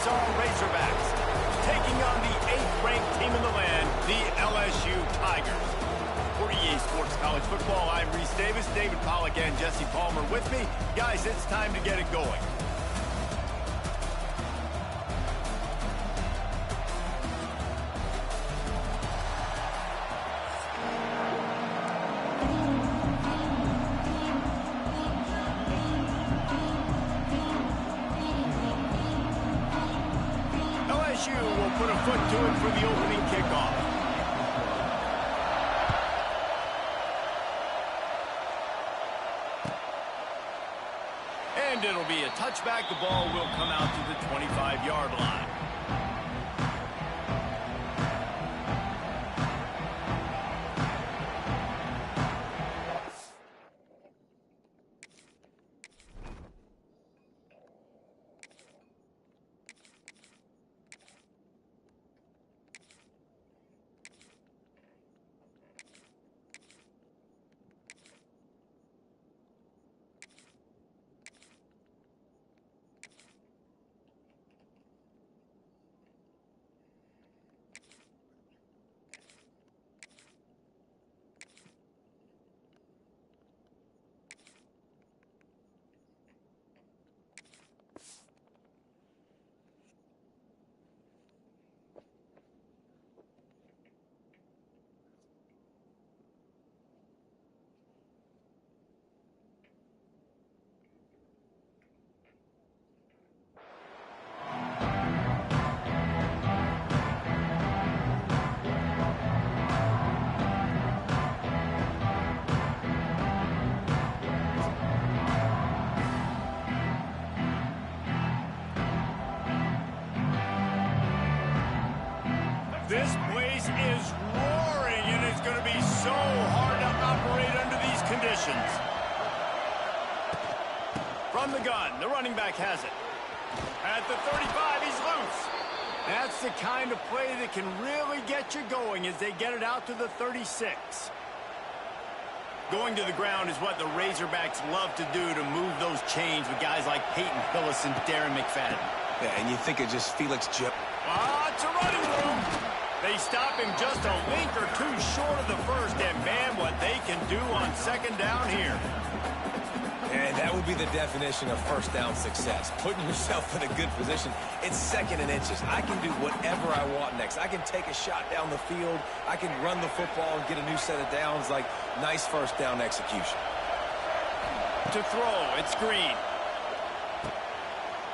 Arkansas Razorbacks, taking on the 8th-ranked team in the land, the LSU Tigers. For EA Sports College Football, I'm Reese Davis, David Pollack, and Jesse Palmer with me. Guys, it's time to get it going. LSU will put a foot to it for the opening kickoff. And it'll be a touchback. The ball will come out to the 25-yard line. This place is roaring, and it's going to be so hard to operate under these conditions. From the gun, the running back has it. At the 35, he's loose. That's the kind of play that can really get you going as they get it out to the 36. Going to the ground is what the Razorbacks love to do to move those chains with guys like Peyton Hillis and Darren McFadden. Yeah, and you think of just Felix Jip. It's a running room. They stop him just a link or two short of the first, and man, what they can do on second down here. And that would be the definition of first down success. Putting yourself in a good position. It's second and inches. I can do whatever I want next. I can take a shot down the field. I can run the football and get a new set of downs. Like, nice first down execution. To throw, it's Green.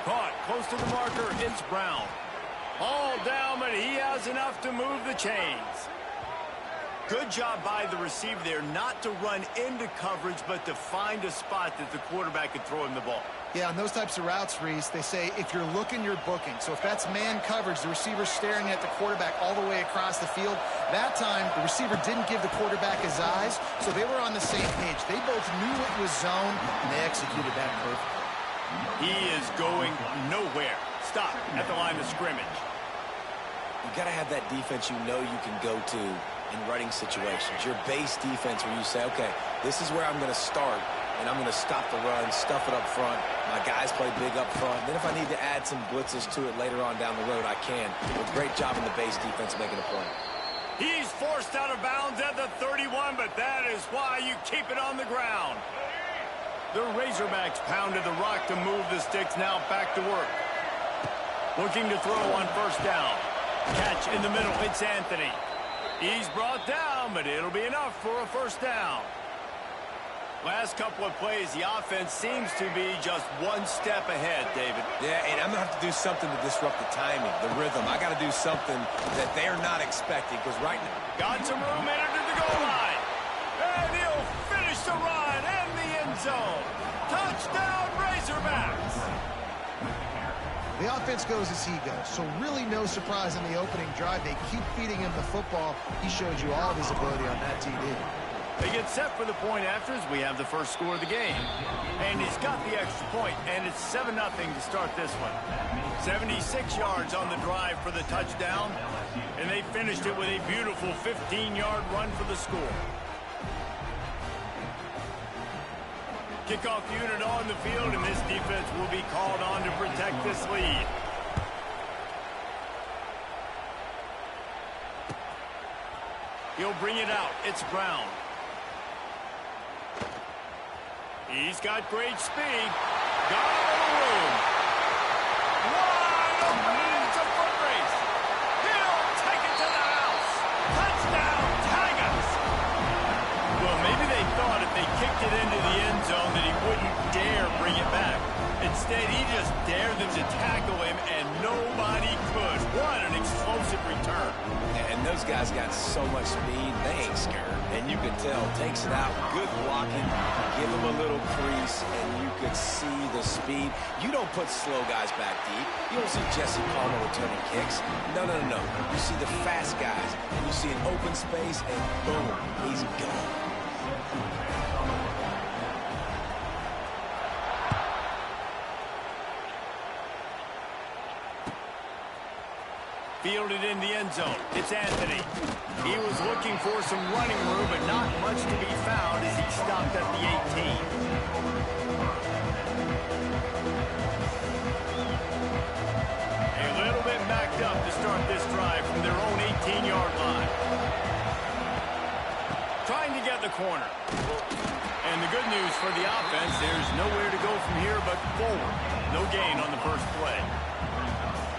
Caught close to the marker, it's Brown. All down, but he has enough to move the chains. Good job by the receiver there not to run into coverage, but to find a spot that the quarterback could throw him the ball. Yeah, on those types of routes, Reese, they say if you're looking, you're booking. So if that's man coverage, the receiver's staring at the quarterback all the way across the field. That time, the receiver didn't give the quarterback his eyes, so they were on the same page. They both knew it was zone, and they executed that perfectly. He is going nowhere. Stop at the line of scrimmage. You got to have that defense you know you can go to in running situations. Your base defense where you say, okay, this is where I'm going to start, and I'm going to stop the run, stuff it up front. My guys play big up front. Then if I need to add some blitzes to it later on down the road, I can. But great job in the base defense making a play. He's forced out of bounds at the 31, but that is why you keep it on the ground. The Razorbacks pounded the rock to move the sticks, now back to work. Looking to throw on first down. Catch in the middle, it's Anthony. He's brought down, but it'll be enough for a first down. Last couple of plays, the offense seems to be just one step ahead, David. Yeah, and I'm going to have to do something to disrupt the timing, the rhythm. I got to do something that they're not expecting, because right now... Got some room, entered to the goal line. And he'll finish the run in the end zone. Touchdown, Razorbacks. The offense goes as he goes, so really no surprise on the opening drive. They keep feeding him the football. He showed you all of his ability on that TD. They get set for the point after as we have the first score of the game. And he's got the extra point, and it's 7-0 to start this one. 76 yards on the drive for the touchdown, and they finished it with a beautiful 15-yard run for the score. Kickoff unit on the field, and this defense will be called on to protect this lead. He'll bring it out. It's Brown. He's got great speed. Got a little room. Wide open. It's a foot race. He'll take it to the house. Touchdown, Tigers. Well, maybe they thought if they kicked it into the end zone that he wouldn't dare bring it back. Instead, he just dared them to tackle him, and nobody could. What an explosive return. And those guys got so much speed, they ain't scared. And you can tell, takes it out, good blocking, give him a little crease, and you could see the speed. You don't put slow guys back deep. You don't see Jesse Palmer returning kicks. No, no, no, no. You see the fast guys, and you see an open space, and boom, he's gone. Fielded in the end zone. It's Anthony. He was looking for some running room, but not much to be found as he stopped at the 18. A little bit backed up to start this drive from their own 18-yard line. Trying to get the corner. And the good news for the offense, there's nowhere to go from here but forward. No gain on the first play.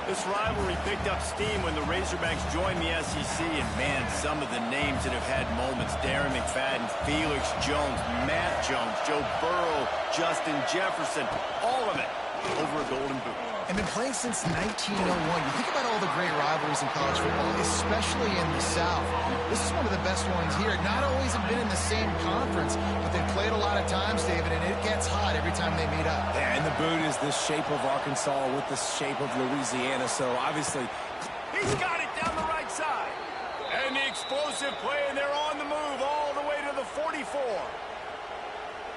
This rivalry picked up steam when the Razorbacks joined the SEC, and man, some of the names that have had moments: Darren McFadden, Felix Jones, Matt Jones, Joe Burrow, Justin Jefferson, all of it over a golden boot. And been playing since 1901. You think about all the great rivalries in college football, especially in the South. This is one of the best ones here. Not always have been in the same conference, but they've played a lot of times, David, and it gets hot every time they meet up. Yeah, and the boot is the shape of Arkansas with the shape of Louisiana, so obviously... He's got it down the right side. And the explosive play, and they're on the move all the way to the 44.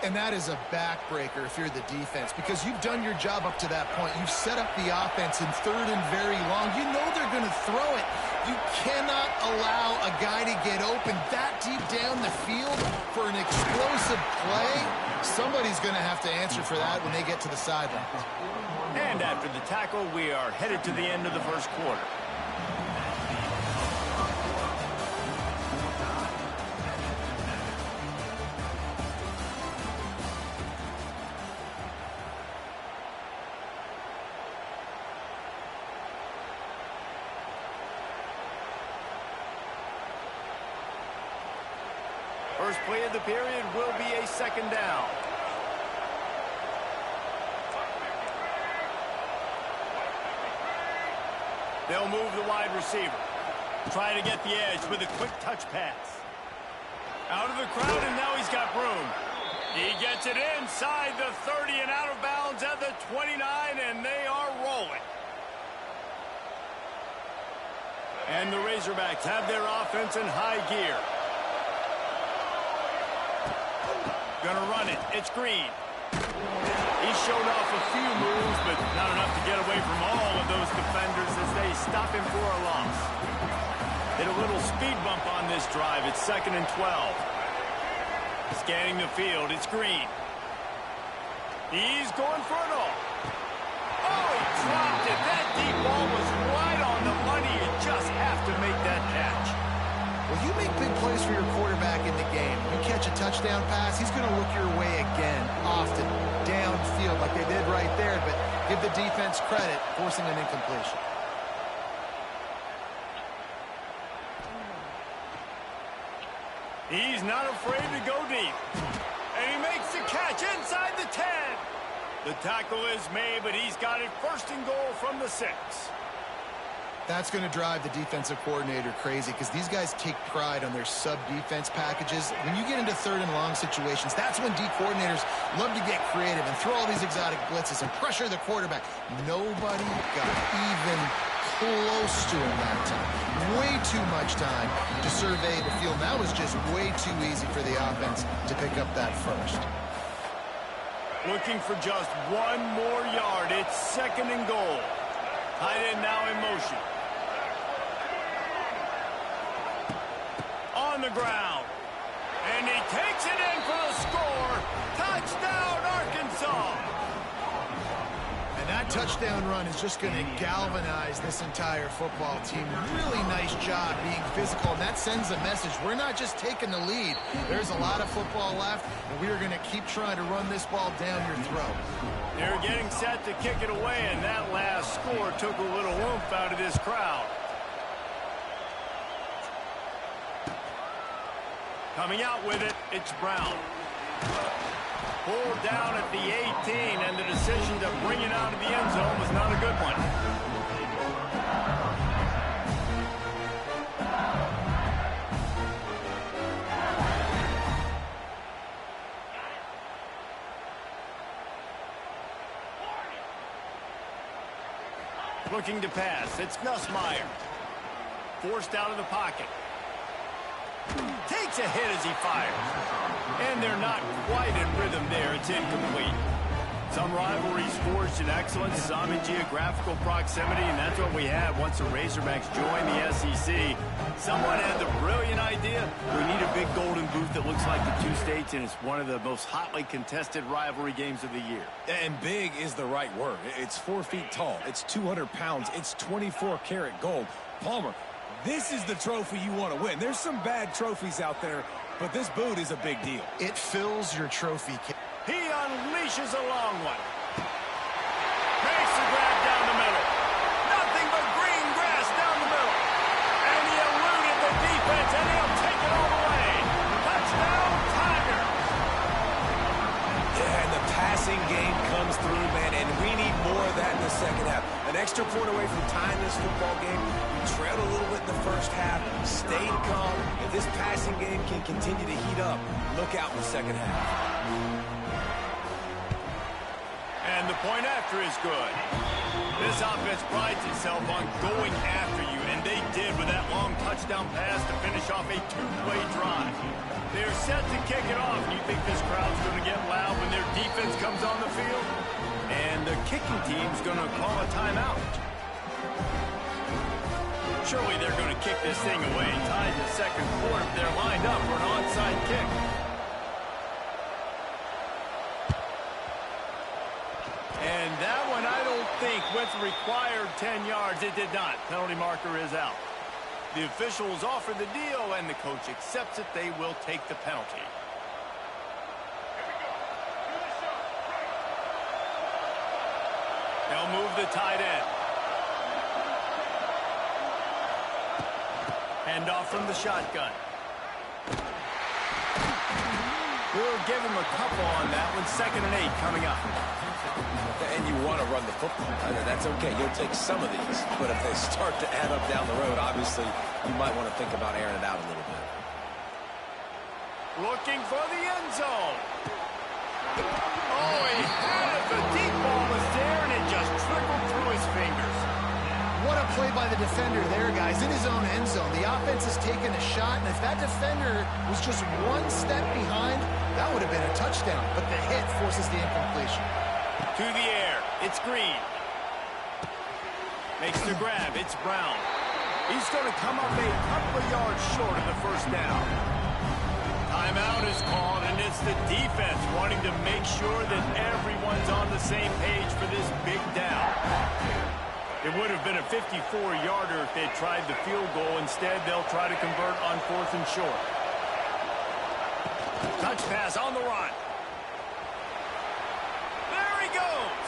And that is a backbreaker if you're the defense, because you've done your job up to that point. You've set up the offense in third and very long. You know they're going to throw it. You cannot allow a guy to get open that deep down the field for an explosive play. Somebody's going to have to answer for that when they get to the sideline. And after the tackle, we are headed to the end of the first quarter. First play of the period will be a second down. They'll move the wide receiver. Try to get the edge with a quick touch pass. Out of the crowd, and now he's got room. He gets it inside the 30 and out of bounds at the 29, and they are rolling. And the Razorbacks have their offense in high gear. Gonna run it. It's Green. He showed off a few moves, but not enough to get away from all of those defenders as they stop him for a loss. Hit a little speed bump on this drive. It's 2nd and 12. Scanning the field. It's Green. He's going for it all. Oh, he dropped it. That deep ball was right on the money. You just have to make that catch. Well, you make big plays for your quarterback in the game. You catch a touchdown pass, he's going to look your way again, often, downfield like they did right there, but give the defense credit, forcing an incompletion. He's not afraid to go deep. And he makes the catch inside the 10. The tackle is made, but he's got it 1st and goal from the 6. That's going to drive the defensive coordinator crazy because these guys take pride on their sub-defense packages. When you get into 3rd and long situations, that's when D coordinators love to get creative and throw all these exotic blitzes and pressure the quarterback. Nobody got even close to him that time. Way too much time to survey the field. That was just way too easy for the offense to pick up that first. Looking for just one more yard. It's 2nd and goal. Tight end now in motion. On the ground. And he takes it in for the score. Touchdown, Arkansas. And And that touchdown run is just going to galvanize this entire football team. Really nice job being physical, and that sends a message. We're not just taking the lead. There's a lot of football left, and we are going to keep trying to run this ball down your throat. They're getting set to kick it away, and that last score took a little oomph out of this crowd. Coming out with it, it's Brown. Pulled down at the 18, and the decision to bring it out of the end zone was not a good one. Looking to pass, it's Nussmeier. Forced out of the pocket. Takes a hit as he fires. And they're not quite in rhythm there. It's incomplete. Some rivalries forged in excellence, some in geographical proximity, and that's what we have once the Razorbacks joined the SEC. Someone had the brilliant idea, we need a big golden boot that looks like the two states, and it's one of the most hotly contested rivalry games of the year. And big is the right word. It's 4 feet tall. It's 200 pounds. It's 24-karat gold. Palmer, this is the trophy you want to win. There's some bad trophies out there, but this boot is a big deal. It fills your trophy case. He unleashes a long one. Makes the grab down the middle. Nothing but green grass down the middle. And he eluded the defense, and he'll take it all the way. Touchdown, Tiger. Yeah, and the passing game comes through, man, and we need more of that in the second half. An extra point away from tying this football game. We trailed a little bit in the first half, stayed calm. If this passing game can continue to heat up, look out in the second half. And the point after is good. This offense prides itself on going after you, and they did with that long touchdown pass to finish off a two-play drive. They're set to kick it off. You think this crowd's going to get loud when their defense comes on the field? And the kicking team's going to call a timeout. Surely they're going to kick this thing away. Tied in the second quarter. They're lined up for an onside kick. And that one, I don't think, with the required 10 yards. It did not. Penalty marker is out. The officials offer the deal, and the coach accepts it. They will take the penalty. They'll move the tight end. Hand off from the shotgun. We'll give him a couple on that one. 2nd and 8 coming up. And you want to run the football. That's okay. You'll take some of these. But if they start to add up down the road, obviously, you might want to think about airing it out a little bit. Looking for the end zone. Oh, he had it. The deep ball was there, and it just trickled through his fingers. What a play by the defender there, guys. In his own end zone. The offense has taken a shot, and if that defender was just one step behind, that would have been a touchdown. But the hit forces the incompletion. To the air. It's Green. Makes the grab. It's Brown. He's going to come up a couple of yards short of the first down. Timeout is called, and it's the defense wanting to make sure that everyone's on the same page for this big down. It would have been a 54-yarder if they tried the field goal. Instead, they'll try to convert on 4th and short. Touch pass on the run. There he goes.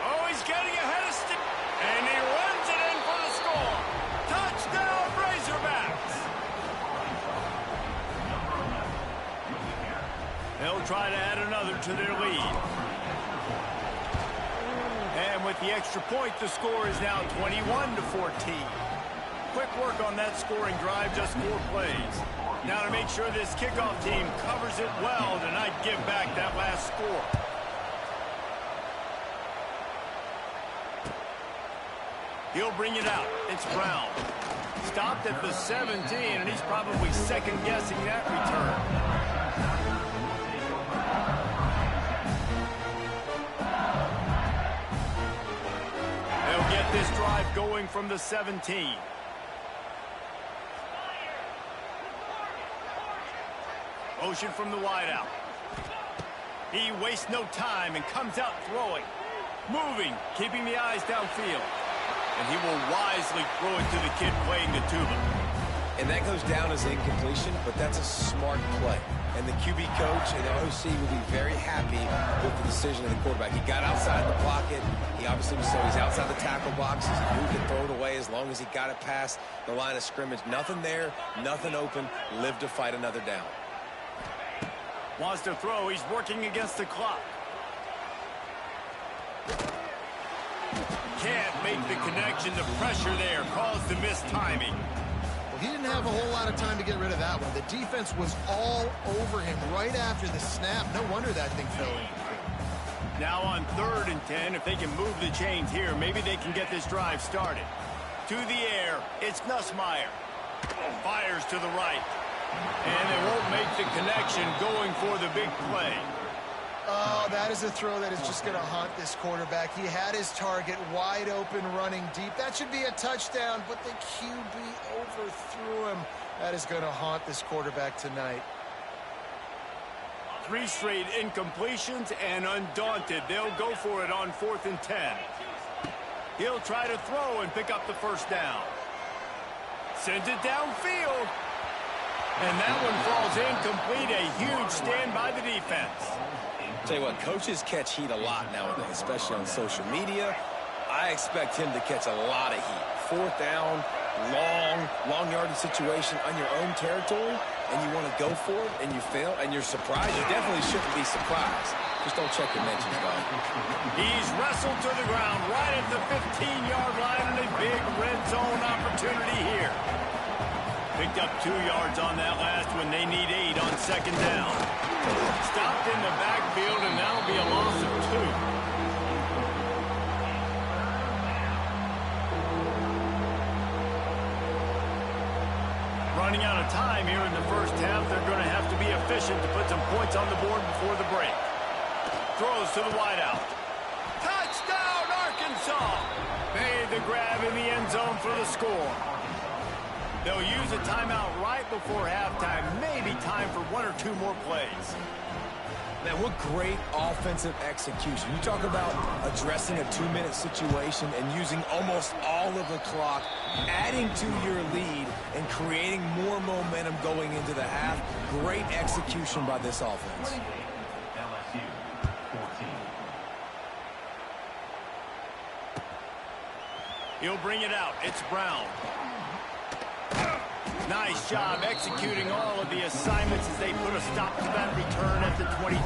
Oh, he's getting ahead of Steve. And he runs it in for the score. Touchdown, Razorbacks. They'll try to add another to their lead. And with the extra point, the score is now 21-14. Quick work on that scoring drive, just 4 plays. Now to make sure this kickoff team covers it well to not give back that last score. He'll bring it out. It's Brown. Stopped at the 17, and he's probably second-guessing that return. Get this drive going from the 17. Motion from the wideout. He wastes no time and comes out throwing. Moving, keeping the eyes downfield. And he will wisely throw it to the kid playing the tuba. And that goes down as an incompletion, but that's a smart play. And the QB coach and the OC will be very happy with the decision of the quarterback. He got outside the pocket. He obviously was so he's outside the tackle box. He knew he could throw it away as long as he got it past the line of scrimmage. Nothing there, nothing open. Live to fight another down. Wants to throw. He's working against the clock. Can't make the connection. The pressure there caused the missed timing. Well, he didn't have a whole lot of time to get rid of that one. The defense was all over him right after the snap. No wonder that thing fell in. Now on 3rd and 10, if they can move the chains here, maybe they can get this drive started. To the air, it's Nussmeier. Fires to the right. And they won't make the connection going for the big play. Oh, that is a throw that is just going to haunt this quarterback. He had his target wide open, running deep. That should be a touchdown, but the QB overthrew him. That is going to haunt this quarterback tonight. 3 straight incompletions, and undaunted, they'll go for it on 4th and 10. He'll try to throw and pick up the first down. Sends it downfield. And that one falls incomplete. A huge stand by the defense. Tell you what, coaches catch heat a lot nowadays, especially on social media. I expect him to catch a lot of heat. 4th down, long yardage situation on your own territory, and you want to go for it, and you fail, and you're surprised. You definitely shouldn't be surprised. Just don't check your mentions, dog. He's wrestled to the ground right at the 15-yard line, and a big red zone opportunity here. Picked up 2 yards on that last one. They need 8 on 2nd down. Stopped in the backfield, and that'll be a loss of 2. Running out of time here in the first half. They're going to have to be efficient to put some points on the board before the break. Throws to the wideout. Touchdown, Arkansas! Made the grab in the end zone for the score. They'll use a timeout right before halftime. Maybe time for 1 or 2 more plays. Man, what great offensive execution. You talk about addressing a 2-minute situation and using almost all of the clock, adding to your lead, and creating more momentum going into the half. Great execution by this offense. He'll bring it out. It's Brown. Nice job executing all of the assignments as they put a stop to that return at the 22.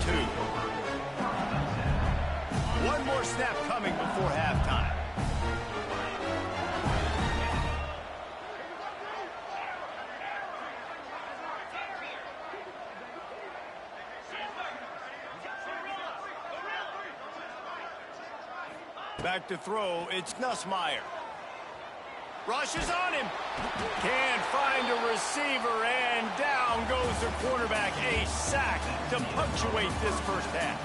1 more snap coming before halftime. Back to throw, it's Nussmeier. Rushes on him. Can't find a receiver, and down goes the quarterback. A sack to punctuate this first half.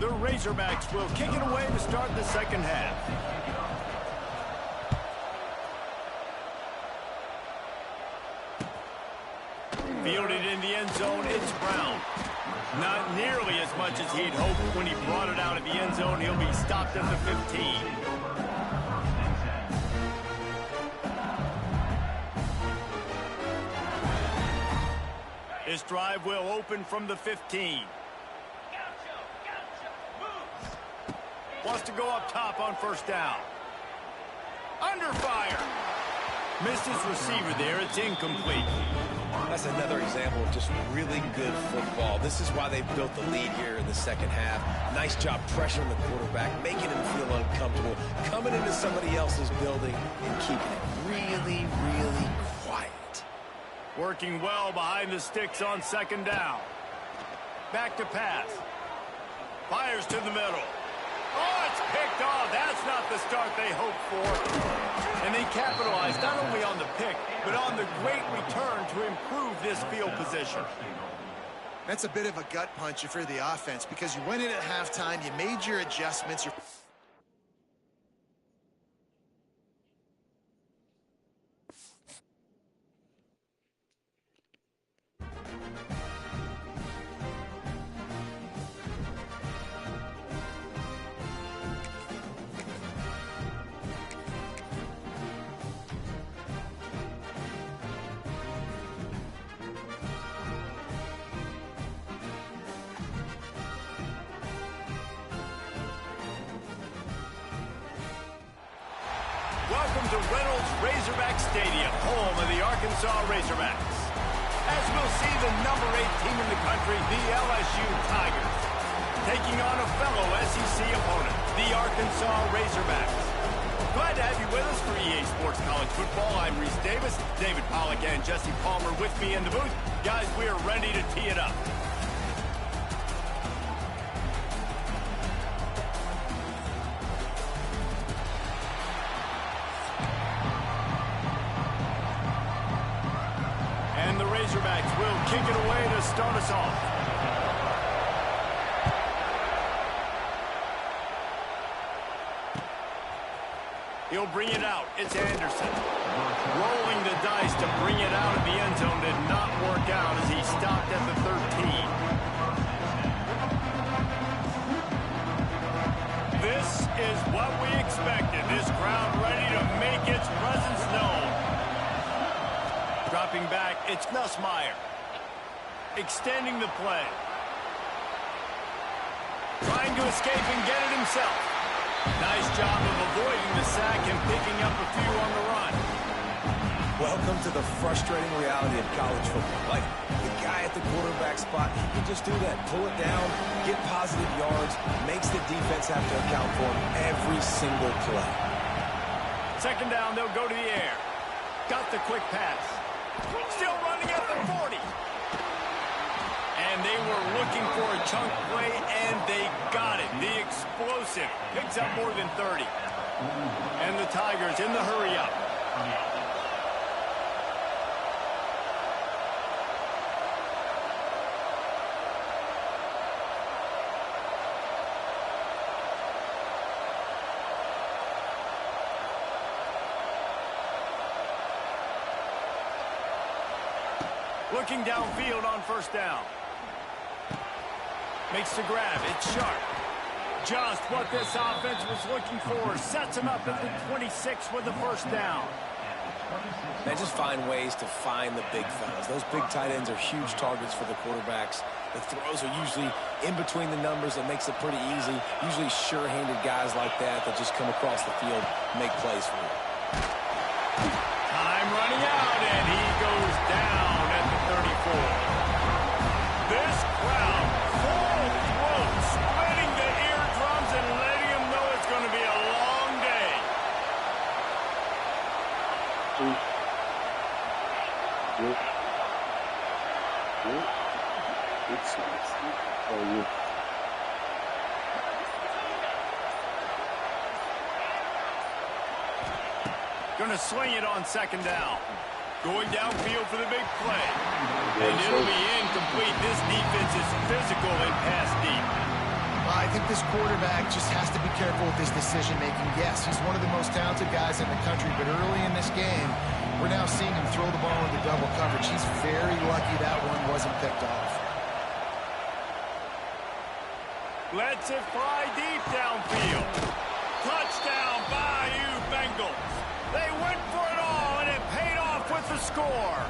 The Razorbacks will kick it away to start the second half. Fielded in the end zone, it's Brown. Not nearly as much as he'd hoped when he brought it out of the end zone. He'll be stopped at the 15. This drive will open from the 15. Wants to go up top on first down. Under fire. Missed his receiver there. It's incomplete. That's another example of just really good football. This is why they built the lead here in the second half. Nice job pressuring the quarterback, making him feel uncomfortable, coming into somebody else's building and keeping it really, really quiet. Working well behind the sticks on second down. Back to pass. Fires to the middle. Oh, it's picked off. That's not the start they hoped for. And they capitalized not only on the pick, but on the great return to improve this field position. That's a bit of a gut punch for the offense because you went in at halftime, you made your adjustments. Welcome to Reynolds Razorback Stadium, home of the Arkansas Razorbacks. As we'll see, the number 8 team in the country, the LSU Tigers, taking on a fellow SEC opponent, the Arkansas Razorbacks. Glad to have you with us for EA Sports College Football. I'm Reese Davis, David Pollack and Jesse Palmer with me in the booth. Guys, we are ready to tee it up. And the Razorbacks will kick it away to start us off. He'll bring it out. It's Anderson. Rolling the dice to bring it out of the end zone did not work out as he stopped at the 13. This is what we expected. This crowd ready to make its presence known. Dropping back, it's Nussmeier. Extending the play. Trying to escape and get it himself. Nice job of avoiding the sack and picking up a few on the run. Welcome to the frustrating reality of college football. Like, the guy at the quarterback spot, he can just do that. Pull it down, get positive yards, makes the defense have to account for him every single play. Second down, they'll go to the air. Got the quick pass. Still running at the 40. And they were looking for a chunk play, and they got it. The explosive picks up more than 30. And the Tigers in the hurry-up. Looking downfield on first down. Makes the grab. It's sharp. Just what this offense was looking for. Sets him up at the 26 with the first down. Man, just find ways to find the big fellas. Those big tight ends are huge targets for the quarterbacks. The throws are usually in between the numbers. It makes it pretty easy. Usually sure-handed guys like that just come across the field and make plays for you. Time running out, and he goes down at the 34. This crowd full throat, splitting the eardrums and letting him know it's going to be a long day. Going to swing it on second down. Going downfield for the big play. And it'll be incomplete. This defense is physical and pass deep. I think this quarterback just has to be careful with his decision-making. Yes, he's one of the most talented guys in the country, but early in this game, we're now seeing him throw the ball into double coverage. He's very lucky that one wasn't picked off. Lets it fly deep downfield. Touchdown, Bayou Bengals. They went for it all, and it paid off with the score.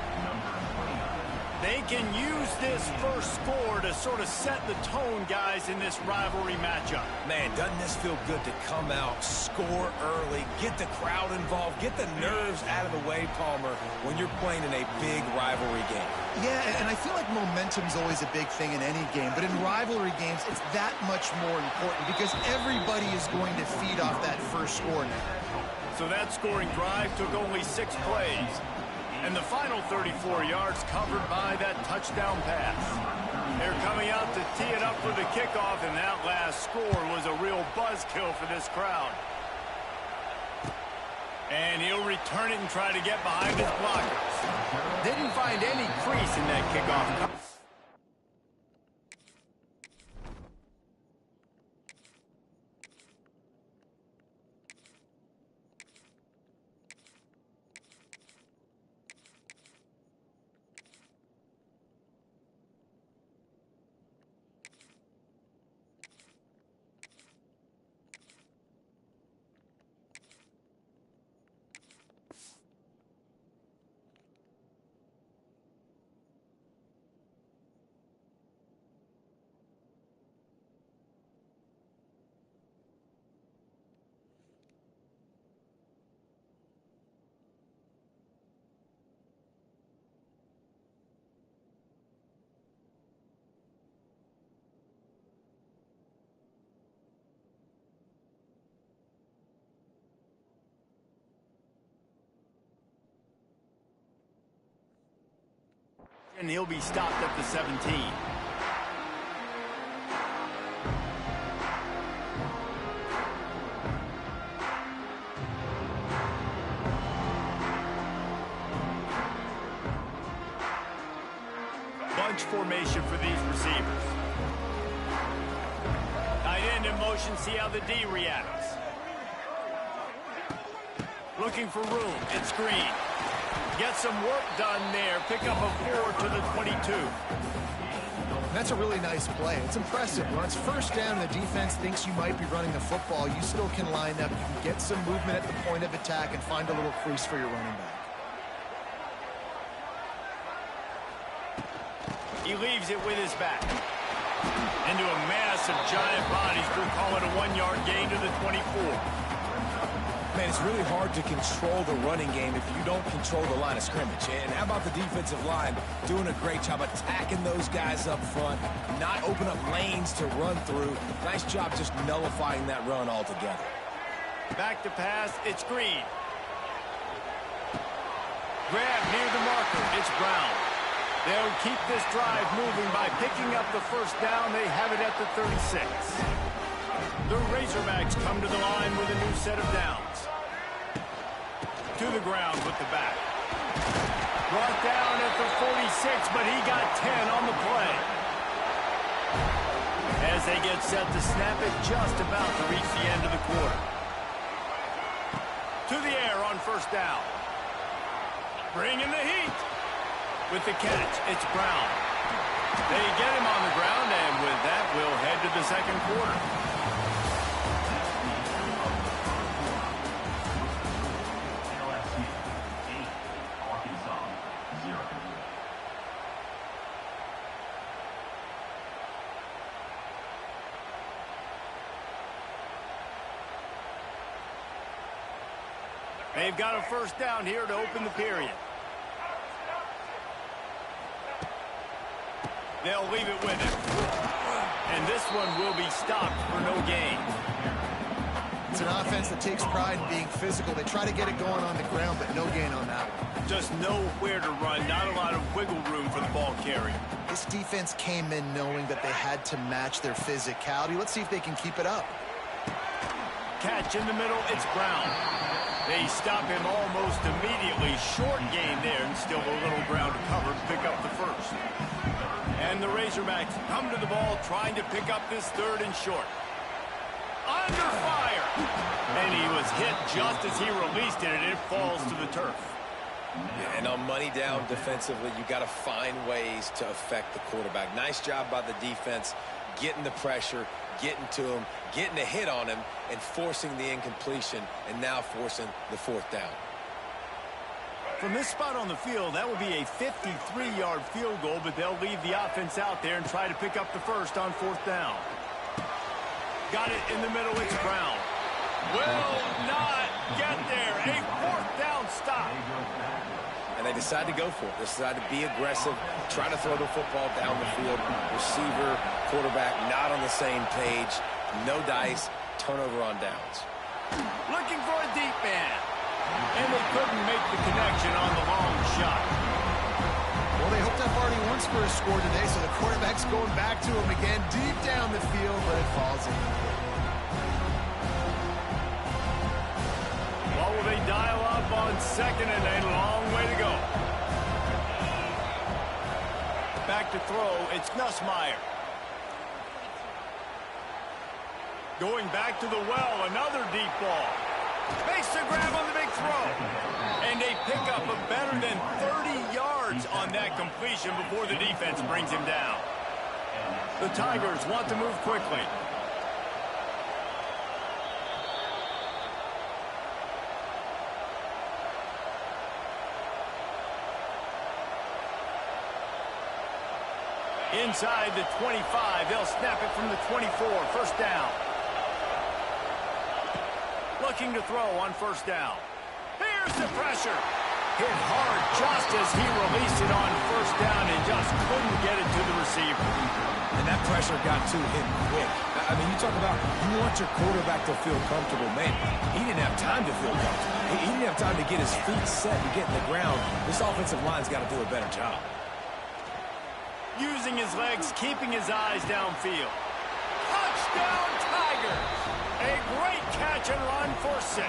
They can use this first score to sort of set the tone, guys, in this rivalry matchup. Man, doesn't this feel good to come out, score early, get the crowd involved, get the nerves out of the way, Palmer, when you're playing in a big rivalry game? Yeah, and I feel like momentum's always a big thing in any game, but in rivalry games, it's that much more important because everybody is going to feed off that first score now. So that scoring drive took only 6 plays. And the final 34 yards covered by that touchdown pass. They're coming out to tee it up for the kickoff, and that last score was a real buzzkill for this crowd. And he'll return it and try to get behind his blockers. Didn't find any crease in that kickoff. and he'll be stopped at the 17. Bunch formation for these receivers. Tight end in motion, see how the D reacts. Looking for room, it's screen. Get some work done there. Pick up a 4 to the 22. That's a really nice play. It's impressive. When it's first down and the defense thinks you might be running the football, you still can line up. You can get some movement at the point of attack and find a little crease for your running back. He leaves it with his back. Into a mass of giant bodies. We'll call it a 1-yard gain to the 24. Man, it's really hard to control the running game if you don't control the line of scrimmage. And how about the defensive line doing a great job attacking those guys up front, not open up lanes to run through. Nice job just nullifying that run altogether. Back to pass, it's Green. Grab near the marker, it's Brown. They'll keep this drive moving by picking up the first down. They have it at the 36. The Razorbacks come to the line with a new set of downs. To the ground with the back. Brought down at the 46, but he got 10 on the play. As they get set to snap it, just about to reach the end of the quarter. To the air on first down. Bringing the heat. With the catch, it's Brown. They get him on the ground, and with that, we'll head to the second quarter. They've got a first down here to open the period. They'll leave it with him. And this one will be stopped for no gain. It's an offense that takes pride in being physical. They try to get it going on the ground, but no gain on that one. Just nowhere to run. Not a lot of wiggle room for the ball carrier. This defense came in knowing that they had to match their physicality. Let's see if they can keep it up. Catch in the middle, it's Brown. They stop him almost immediately. Short gain there, and still a little ground to cover to pick up the first. And the Razorbacks come to the ball trying to pick up this third and short. Under fire! And he was hit just as he released it, and it falls to the turf. Yeah, and on money down defensively, you got to find ways to affect the quarterback. Nice job by the defense, getting the pressure, getting to him, getting a hit on him, and forcing the incompletion, and now forcing the fourth down. From this spot on the field, that would be a 53-yard field goal, but they'll leave the offense out there and try to pick up the first on fourth down. Got it in the middle, it's Brown. Will not get there. A fourth down stop. And they decide to go for it. They decide to be aggressive, try to throw the football down the field. Receiver, quarterback, not on the same page. No dice, turnover on downs. Looking for a deep man. And they couldn't make the connection on the long shot. Well, they hoped up already once for a score today, so the quarterback's going back to him again, deep down the field, but it falls in. Well, will they dial up on second and a long way to go? Back to throw, it's Nussmeier. Going back to the well, another deep ball. Makes the grab on the big throw. And they pick up a better than 30 yards on that completion before the defense brings him down. The Tigers want to move quickly. Inside the 25, they'll snap it from the 24, first down. Looking to throw on first down. Here's the pressure. Hit hard just as he released it on first down and just couldn't get it to the receiver. And that pressure got to him quick. I mean, you talk about you want your quarterback to feel comfortable. Man, he didn't have time to feel comfortable. He didn't have time to get his feet set and get in the ground. This offensive line's got to do a better job. using his legs, keeping his eyes downfield. Touchdown, Tigers! A great catch and run for 6.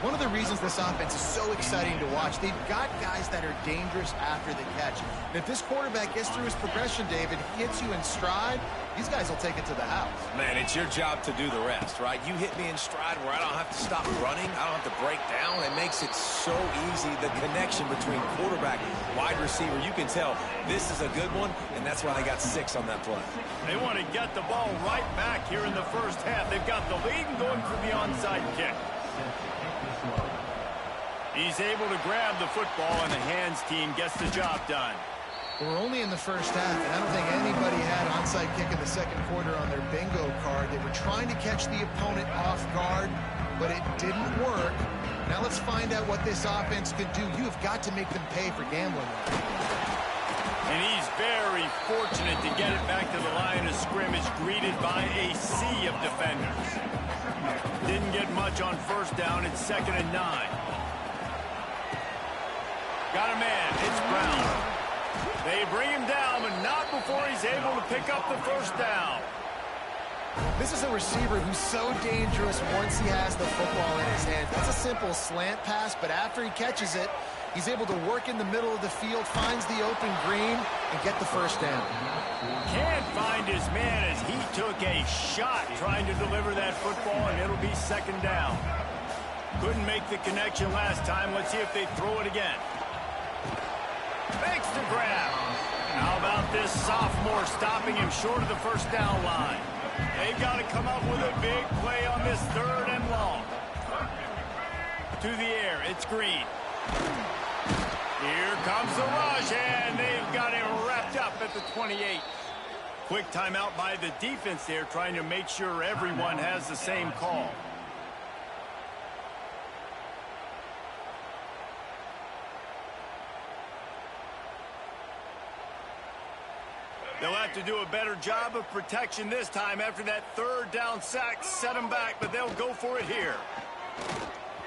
One of the reasons this offense is so exciting to watch, they've got guys that are dangerous after the catch. And if this quarterback gets through his progression, David, hits you in stride, these guys will take it to the house. Man, it's your job to do the rest, right? You hit me in stride where I don't have to stop running. I don't have to break down. It makes it so easy. The connection between quarterback, wide receiver, you can tell this is a good one, and that's why they got 6 on that play. They want to get the ball right back here in the first half. They've got the lead and going for the onside kick. He's able to grab the football, and the hands team gets the job done. We're only in the first half, and I don't think anybody had onside kick in the second quarter on their bingo card. They were trying to catch the opponent off guard, but it didn't work. Now let's find out what this offense could do. You have got to make them pay for gambling. And he's very fortunate to get it back to the line of scrimmage, greeted by a sea of defenders. Didn't get much on first down. It's 2nd and 9. Got a man. It's Brown. They bring him down, but not before he's able to pick up the first down. This is a receiver who's so dangerous once he has the football in his hands. That's a simple slant pass, but after he catches it, he's able to work in the middle of the field, finds the open green, and get the first down. Can't find his man as he took a shot trying to deliver that football, and it'll be 2nd down. Couldn't make the connection last time. Let's see if they throw it again. Makes the grab. How about this sophomore stopping him short of the first down line? They've got to come up with a big play on this 3rd and long. To the air, it's Green. Here comes the rush, and they've got him wrapped up at the 28. Quick timeout by the defense there, trying to make sure everyone has the same call. They'll have to do a better job of protection this time after that 3rd down sack set them back, but they'll go for it here.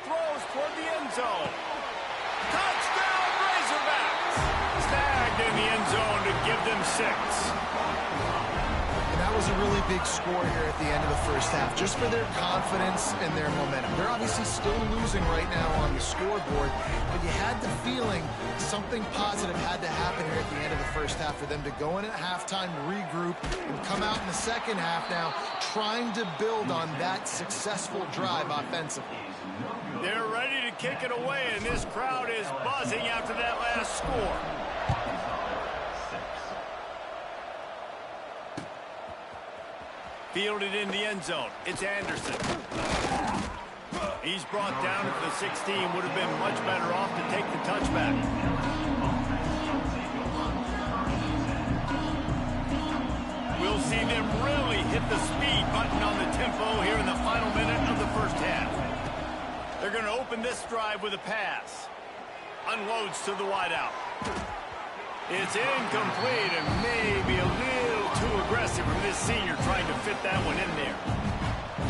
Throws toward the end zone. Touchdown, Razorbacks! Snagged in the end zone to give them 6. And that was a really big score here at the end of the first half, just for their confidence and their momentum. They're obviously still losing right now on the scoreboard, but you had the feeling something positive had to happen here at the end of the first half for them to go in at halftime, regroup, and come out in the second half now trying to build on that successful drive offensively. They're ready to kick it away, and this crowd is buzzing after that last score. Fielded in the end zone. It's Anderson. He's brought down at the 16. Would have been much better off to take the touchback. We'll see them really hit the speed button on the tempo here in the final minute of the first half. They're going to open this drive with a pass. Unloads to the wideout. It's incomplete and maybe a little too aggressive from this senior trying to fit that one in there.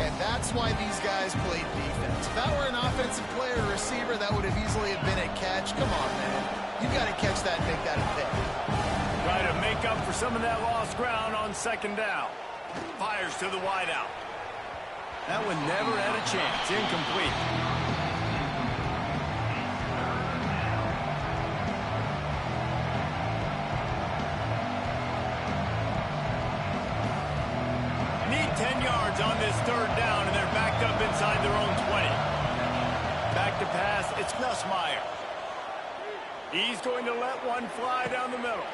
And that's why these guys played defense. If that were an offensive player or receiver, that would have easily have been a catch. Come on, man. You got to catch that and make that a pick. Try to make up for some of that lost ground on 2nd down. Fires to the wideout. That one never had a chance. Incomplete. Need 10 yards on this 3rd down, and they're backed up inside their own 20. Back to pass, it's Nussmeier. He's going to let one fly down the middle.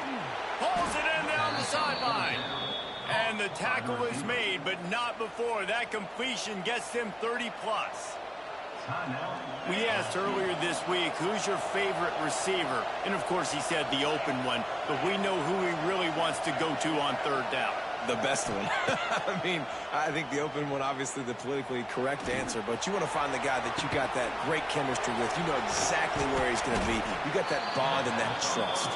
Pulls it in down the sideline. And the tackle is made, but not before that completion gets them 30-plus. We asked earlier this week, who's your favorite receiver? And, of course, he said the open one, but we know who he really wants to go to on 3rd down. The best one. I mean, I think the open one, obviously the politically correct answer, but you want to find the guy that you got that great chemistry with. You know exactly where he's going to be. You got that bond and that trust.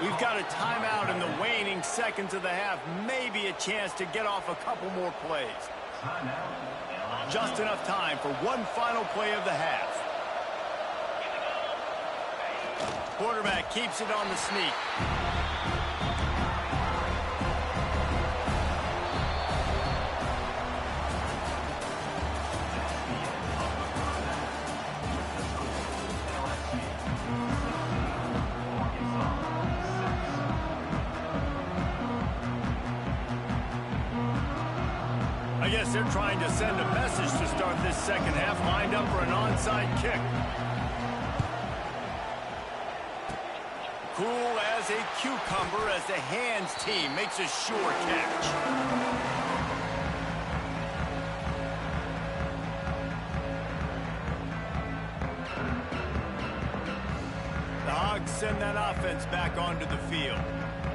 We've got a timeout in the waning seconds of the half. Maybe a chance to get off a couple more plays. Just enough time for one final play of the half. Quarterback keeps it on the sneak. I guess they're trying to send a message to start this second half, lined up for an onside kick. Cool as a cucumber as the hands team makes a sure catch. The Hogs send that offense back onto the field.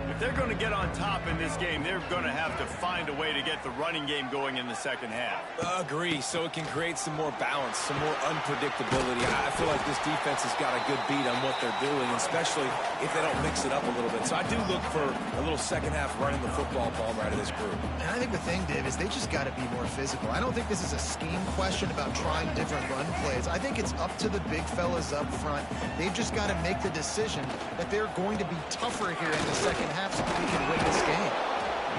If they're going to get on top in this game, they're going to have to find a way to get the running game going in the second half. Agree, so it can create some more balance, some more unpredictability. I feel like this defense has got a good beat on what they're doing, especially if they don't mix it up a little bit. So I do look for a little second half running the football ball right of this group. And I think the thing, Dave, is they just got to be more physical. I don't think this is a scheme question about trying different run plays. I think it's up to the big fellas up front. They've just got to make the decision that they're going to be tougher here in the second half so we can win this game.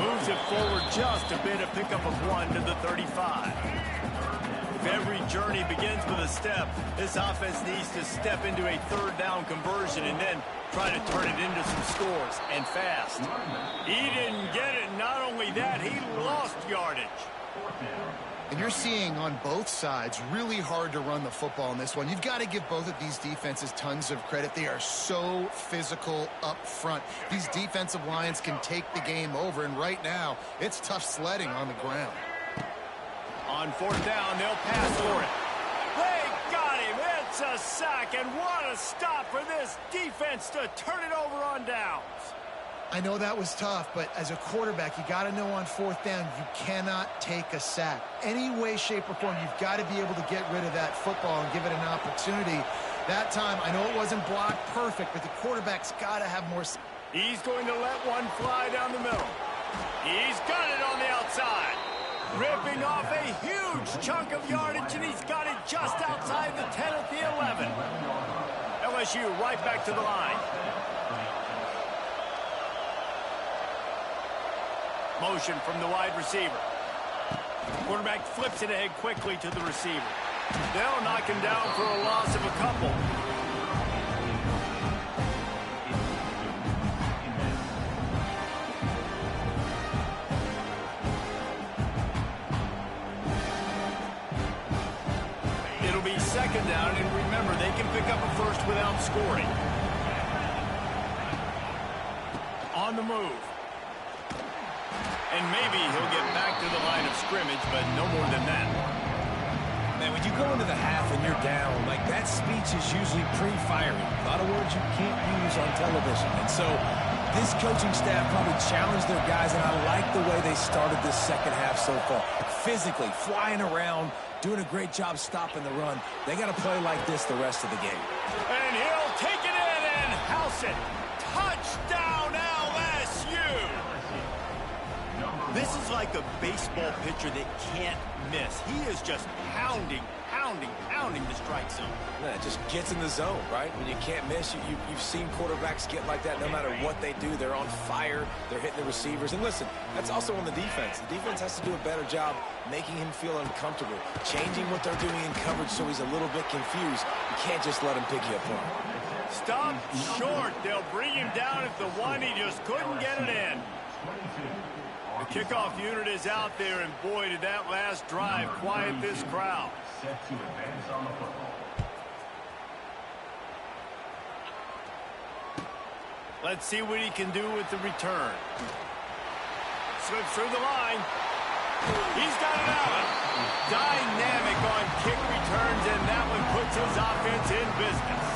Moves it forward just a bit, a pickup of 1 to the 35. If every journey begins with a step, this offense needs to step into a third down conversion and then try to turn it into some scores, and fast. He didn't get it. Not only that, he lost yardage. And you're seeing on both sides really hard to run the football in this one. You've got to give both of these defenses tons of credit. They are so physical up front. These defensive lines can take the game over, and right now it's tough sledding on the ground. On fourth down, they'll pass for it. They got him. It's a sack, and what a stop for this defense to turn it over on downs. I know that was tough, but as a quarterback, you got to know on fourth down, you cannot take a sack. Any way, shape, or form, you've got to be able to get rid of that football and give it an opportunity. That time, I know it wasn't blocked perfect, but the quarterback's got to have more. He's going to let one fly down the middle. He's got it on the outside. Ripping off a huge chunk of yardage, and he's got it just outside the 10 at the 11. LSU right back to the line. Motion from the wide receiver. Quarterback flips it ahead quickly to the receiver. They'll knock him down for a loss of a couple. It'll be second down, and remember, they can pick up a first without scoring. On the move. And maybe he'll get back to the line of scrimmage, but no more than that. Man, when you go into the half and you're down, like that speech is usually pre-firing. A lot of words you can't use on television. And so this coaching staff probably challenged their guys, and I like the way they started this second half so far. Physically, flying around, doing a great job stopping the run. They got to play like this the rest of the game. And he'll take it in and house it. Touchdown, LSU! This is like a baseball pitcher that can't miss. He is just pounding the strike zone. Yeah, it just gets in the zone, right? When you can't miss, you've seen quarterbacks get like that no matter what they do. They're on fire. They're hitting the receivers. And listen, that's also on the defense. The defense has to do a better job making him feel uncomfortable, changing what they're doing in coverage so he's a little bit confused. You can't just let him pick you apart. Stop short. They'll bring him down at the one. He just couldn't get it in. The kickoff unit is out there, and boy, did that last drive quiet this crowd. Let's see what he can do with the return. Slips through the line. He's got it out. Dynamic on kick returns, and that one puts his offense in business.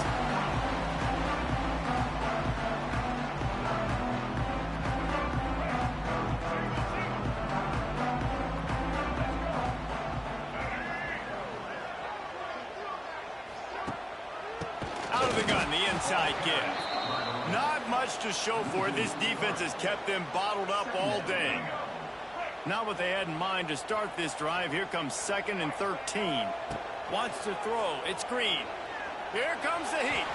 Out of the gun, the inside give. Not much to show for it. This defense has kept them bottled up all day. Not what they had in mind to start this drive. Here comes 2nd and 13. Wants to throw. It's Green. Here comes the heat.